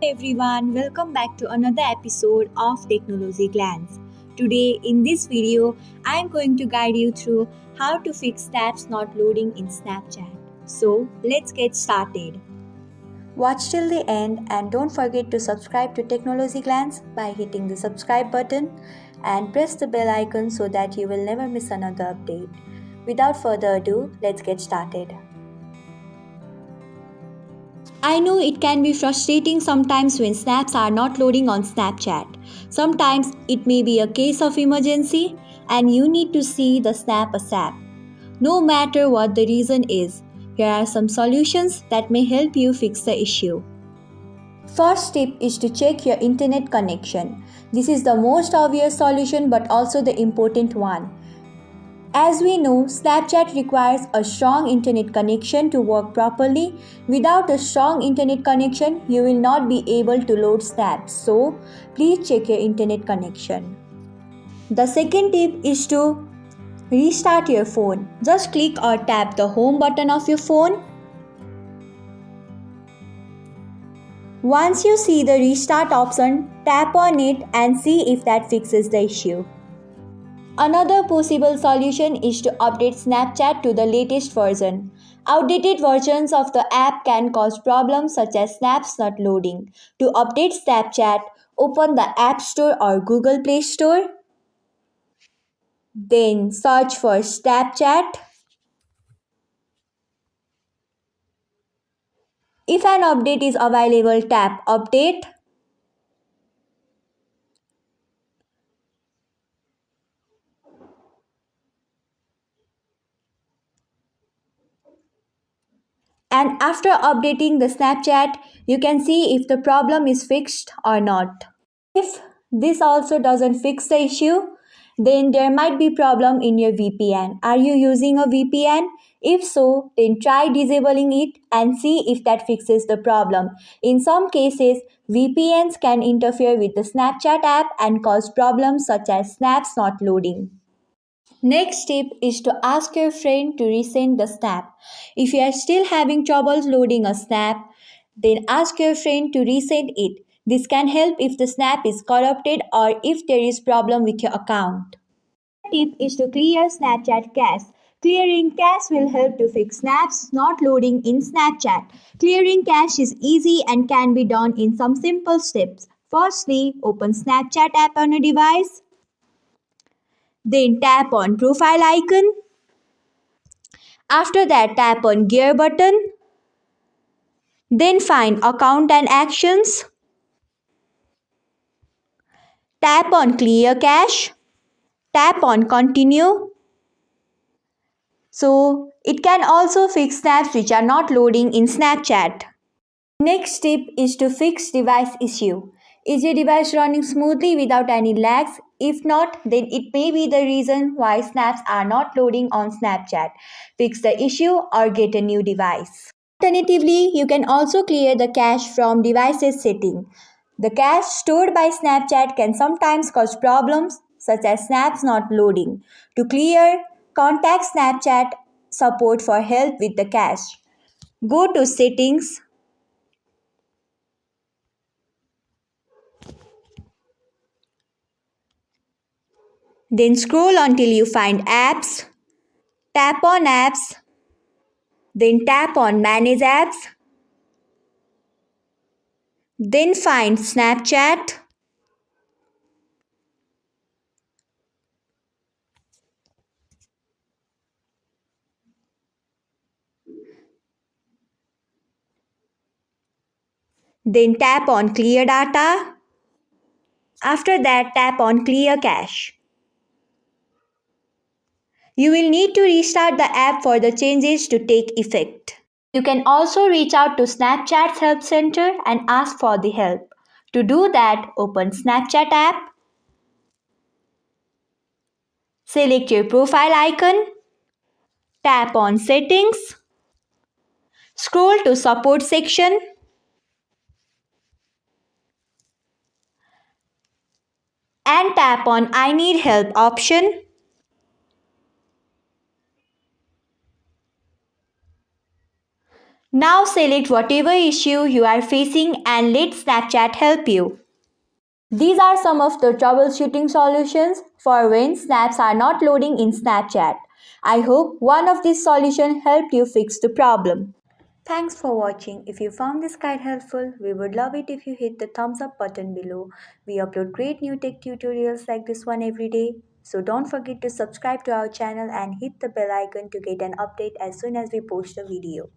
Everyone, welcome back to another episode of Technologyglance. Today in this video, I am going to guide you through how to fix snaps not loading in Snapchat. So, let's get started. Watch till the end and don't forget to subscribe to Technologyglance by hitting the subscribe button and press the bell icon so that you will never miss another update. Without further ado, let's get started. I know it can be frustrating sometimes when snaps are not loading on Snapchat. Sometimes it may be a case of emergency and you need to see the snap ASAP. No matter what the reason is, here are some solutions that may help you fix the issue. First tip is to check your internet connection. This is the most obvious solution but also the important one. As we know, Snapchat requires a strong internet connection to work properly. Without a strong internet connection, you will not be able to load snaps. So, please check your internet connection. The second tip is to restart your phone. Just click or tap the home button of your phone. Once you see the restart option, tap on it and see if that fixes the issue. Another possible solution is to update Snapchat to the latest version. Outdated versions of the app can cause problems such as snaps not loading. To update Snapchat, open the App Store or Google Play Store. Then search for Snapchat. If an update is available, tap Update. And after updating the Snapchat, you can see if the problem is fixed or not. If this also doesn't fix the issue, then there might be problem in your VPN. Are you using a VPN? If so, then try disabling it and see if that fixes the problem. In some cases, VPNs can interfere with the Snapchat app and cause problems such as snaps not loading. Next tip is to ask your friend to resend the snap. If you are still having troubles loading a snap, then ask your friend to resend it. This can help if the snap is corrupted or if there is problem with your account. Tip is to clear Snapchat cache. Clearing cache will help to fix snaps not loading in Snapchat. Clearing cache is easy and can be done in some simple steps. Firstly, open Snapchat app on a device. Then tap on profile icon. After that, tap on gear button. Then find account and actions. Tap on clear cache. Tap on continue. So it can also fix snaps which are not loading in Snapchat. Next tip is to fix device issue. Is your device running smoothly without any lags? If not, then it may be the reason why snaps are not loading on Snapchat. Fix the issue or get a new device. Alternatively, you can also clear the cache from devices setting. The cache stored by Snapchat can sometimes cause problems such as snaps not loading. To clear, contact Snapchat support for help with the cache. Go to settings. Then scroll until you find apps. Tap on apps. Then tap on manage apps. Then find Snapchat. Then tap on clear data. After that, tap on clear cache. You will need to restart the app for the changes to take effect. You can also reach out to Snapchat's help center and ask for the help. To do that, open Snapchat app. Select your profile icon. Tap on settings. Scroll to support section. and tap on I need help option. Now select whatever issue you are facing and let Snapchat help you. These are some of the troubleshooting solutions for when snaps are not loading in Snapchat. I hope one of these solutions helped you fix the problem. Thanks for watching. If you found this guide helpful, we would love it if you hit the thumbs up button below. We upload great new tech tutorials like this one every day. So don't forget to subscribe to our channel and hit the bell icon to get an update as soon as we post a video.